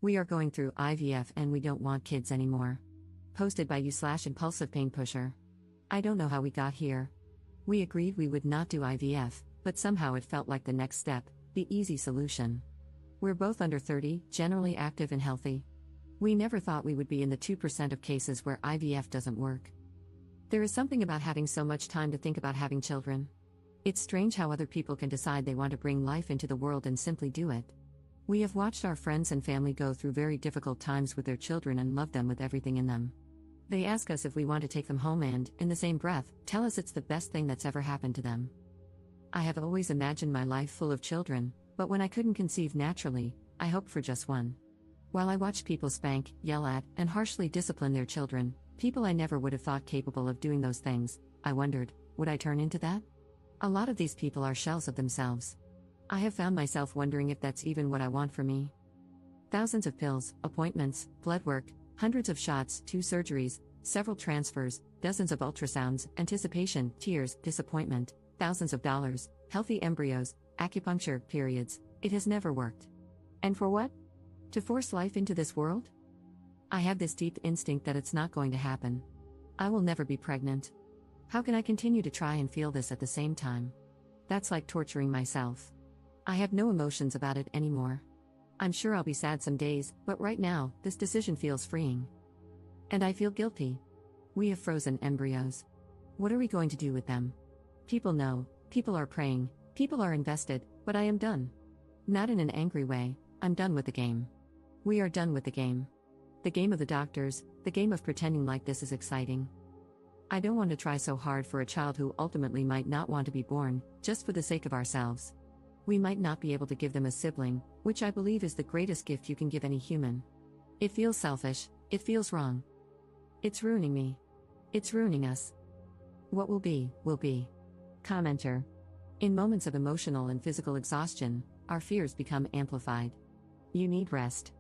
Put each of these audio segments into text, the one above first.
We are going through IVF and we don't want kids anymore. Posted by you/impulsive pain pusher. I don't know how we got here. We agreed we would not do IVF, but somehow it felt like the next step, the easy solution. We're both under 30, generally active and healthy. We never thought we would be in the 2% of cases where IVF doesn't work. There is something about having so much time to think about having children. It's strange how other people can decide they want to bring life into the world and simply do it. We have watched our friends and family go through very difficult times with their children and love them with everything in them. They ask us if we want to take them home and, in the same breath, tell us it's the best thing that's ever happened to them. I have always imagined my life full of children, but when I couldn't conceive naturally, I hoped for just one. While I watched people spank, yell at, and harshly discipline their children, people I never would have thought capable of doing those things, I wondered, would I turn into that? A lot of these people are shells of themselves. I have found myself wondering if that's even what I want for me. Thousands of pills, appointments, blood work, hundreds of shots, 2 surgeries, several transfers, dozens of ultrasounds, anticipation, tears, disappointment, thousands of dollars, healthy embryos, acupuncture, periods. It has never worked. And for what? To force life into this world? I have this deep instinct that it's not going to happen. I will never be pregnant. How can I continue to try and feel this at the same time? That's like torturing myself. I have no emotions about it anymore. I'm sure I'll be sad some days, but right now, this decision feels freeing. And I feel guilty. We have frozen embryos. What are we going to do with them? People know, people are praying, people are invested, but I am done. Not in an angry way, I'm done with the game. We are done with the game. The game of the doctors, the game of pretending like this is exciting. I don't want to try so hard for a child who ultimately might not want to be born, just for the sake of ourselves. We might not be able to give them a sibling, which I believe is the greatest gift you can give any human. It feels selfish, it feels wrong. It's ruining me. It's ruining us. What will be, will be. Commenter. In moments of emotional and physical exhaustion, our fears become amplified. You need rest.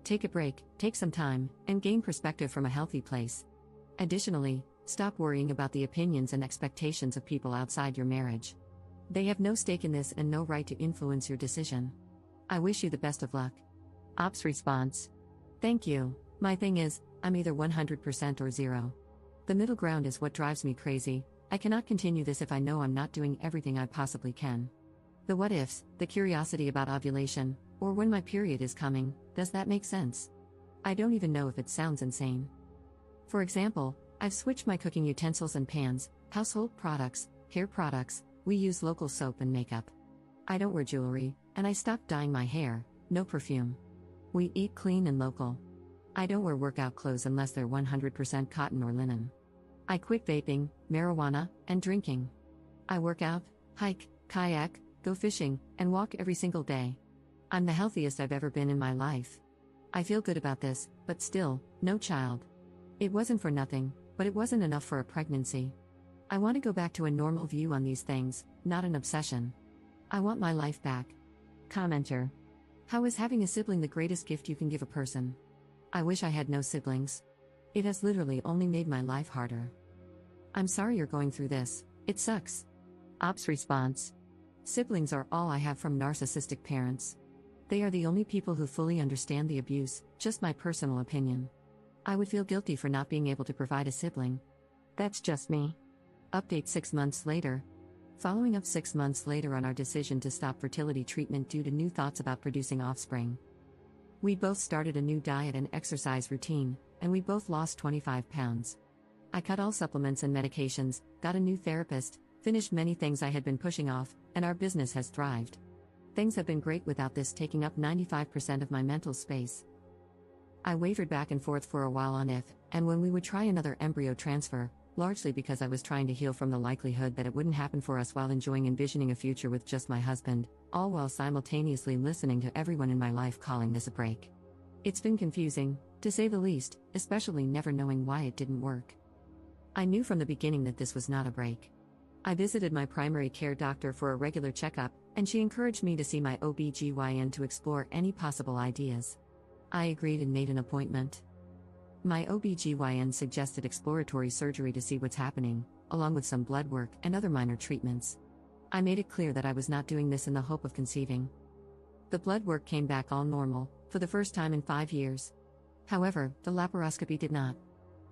Take a break, take some time, and gain perspective from a healthy place. Additionally, stop worrying about the opinions and expectations of people outside your marriage. They have no stake in this and no right to influence your decision. I wish you the best of luck. Ops response. Thank you. My thing is, I'm either 100% or 0. The middle ground is what drives me crazy. I cannot continue this if I know I'm not doing everything I possibly can. The what ifs, the curiosity about ovulation, or when my period is coming, does that make sense? I don't even know if it sounds insane. For example, I've switched my cooking utensils and pans, household products, hair products, we use local soap and makeup. I don't wear jewelry, and I stopped dyeing my hair, no perfume. We eat clean and local. I don't wear workout clothes unless they're 100% cotton or linen. I quit vaping, marijuana, and drinking. I work out, hike, kayak, go fishing, and walk every single day. I'm the healthiest I've ever been in my life. I feel good about this, but still, no child. It wasn't for nothing, but it wasn't enough for a pregnancy. I want to go back to a normal view on these things, not an obsession. I want my life back. Commenter. How is having a sibling the greatest gift you can give a person? I wish I had no siblings. It has literally only made my life harder. I'm sorry you're going through this, it sucks. Ops response. Siblings are all I have from narcissistic parents. They are the only people who fully understand the abuse, just my personal opinion. I would feel guilty for not being able to provide a sibling. That's just me. Update 6 months later. Following up 6 months later on our decision to stop fertility treatment due to new thoughts about producing offspring. We both started a new diet and exercise routine, and we both lost 25 pounds. I cut all supplements and medications, got a new therapist, finished many things I had been pushing off, and our business has thrived. Things have been great without this taking up 95% of my mental space. I wavered back and forth for a while on if, and when we would try another embryo transfer, largely because I was trying to heal from the likelihood that it wouldn't happen for us while envisioning a future with just my husband, all while simultaneously listening to everyone in my life calling this a break. It's been confusing, to say the least, especially never knowing why it didn't work. I knew from the beginning that this was not a break. I visited my primary care doctor for a regular checkup, and she encouraged me to see my OB/GYN to explore any possible ideas. I agreed and made an appointment. My OB/GYN suggested exploratory surgery to see what's happening, along with some blood work and other minor treatments. I made it clear that I was not doing this in the hope of conceiving. The blood work came back all normal, for the first time in 5 years. However, the laparoscopy did not.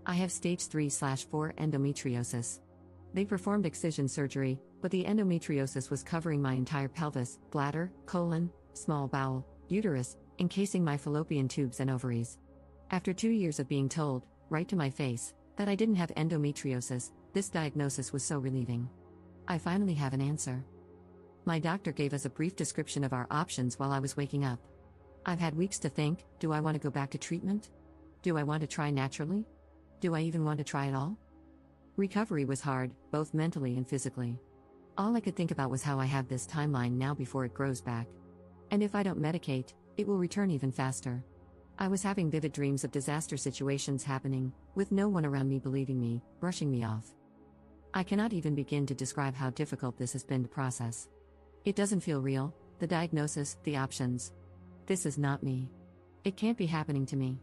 I have stage 3/4 endometriosis. They performed excision surgery, but the endometriosis was covering my entire pelvis, bladder, colon, small bowel, uterus, encasing my fallopian tubes and ovaries. After 2 years of being told, right to my face, that I didn't have endometriosis, this diagnosis was so relieving. I finally have an answer. My doctor gave us a brief description of our options while I was waking up. I've had weeks to think, do I want to go back to treatment? Do I want to try naturally? Do I even want to try at all? Recovery was hard, both mentally and physically. All I could think about was how I have this timeline now before it grows back. And if I don't medicate, it will return even faster. I was having vivid dreams of disaster situations happening, with no one around me believing me, brushing me off. I cannot even begin to describe how difficult this has been to process. It doesn't feel real, the diagnosis, the options. This is not me. It can't be happening to me.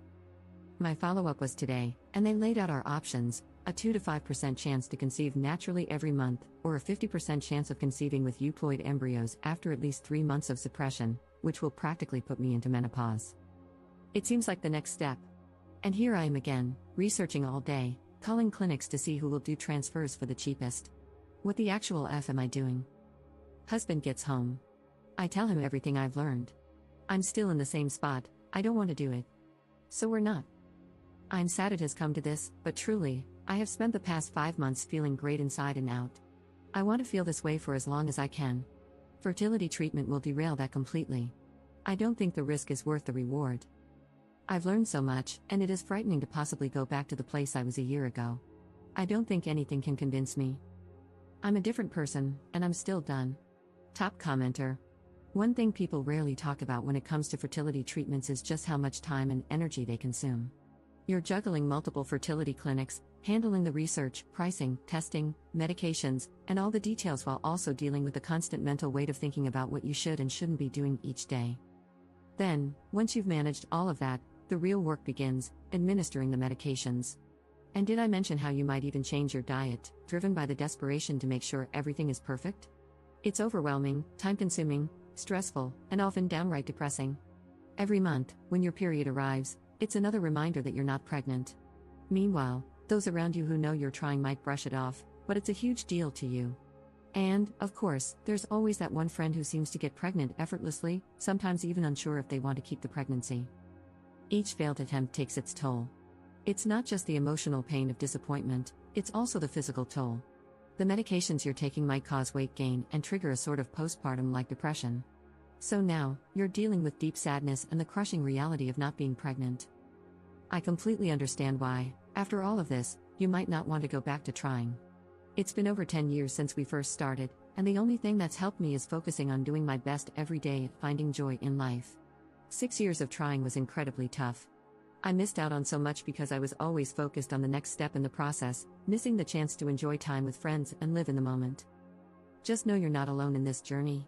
My follow-up was today, and they laid out our options: a 2 to 5% chance to conceive naturally every month, or a 50% chance of conceiving with euploid embryos after at least 3 months of suppression, which will practically put me into menopause. It seems like the next step. And here I am again, researching all day, calling clinics to see who will do transfers for the cheapest. What the actual F am I doing? Husband gets home. I tell him everything I've learned. I'm still in the same spot, I don't want to do it. So we're not. I'm sad it has come to this, but truly, I have spent the past 5 months feeling great inside and out. I want to feel this way for as long as I can. Fertility treatment will derail that completely. I don't think the risk is worth the reward. I've learned so much, and it is frightening to possibly go back to the place I was a year ago. I don't think anything can convince me. I'm a different person, and I'm still done. Top commenter. One thing people rarely talk about when it comes to fertility treatments is just how much time and energy they consume. You're juggling multiple fertility clinics, handling the research, pricing, testing, medications, and all the details while also dealing with the constant mental weight of thinking about what you should and shouldn't be doing each day. Then, once you've managed all of that, the real work begins, administering the medications. And did I mention how you might even change your diet, driven by the desperation to make sure everything is perfect? It's overwhelming, time-consuming, stressful, and often downright depressing. Every month, when your period arrives, it's another reminder that you're not pregnant. Meanwhile, those around you who know you're trying might brush it off, but it's a huge deal to you. And, of course, there's always that one friend who seems to get pregnant effortlessly, sometimes even unsure if they want to keep the pregnancy. Each failed attempt takes its toll. It's not just the emotional pain of disappointment, it's also the physical toll. The medications you're taking might cause weight gain and trigger a sort of postpartum-like depression. So now, you're dealing with deep sadness and the crushing reality of not being pregnant. I completely understand why, after all of this, you might not want to go back to trying. It's been over 10 years since we first started, and the only thing that's helped me is focusing on doing my best every day at finding joy in life. 6 years of trying was incredibly tough. I missed out on so much because I was always focused on the next step in the process, missing the chance to enjoy time with friends and live in the moment. Just know you're not alone in this journey.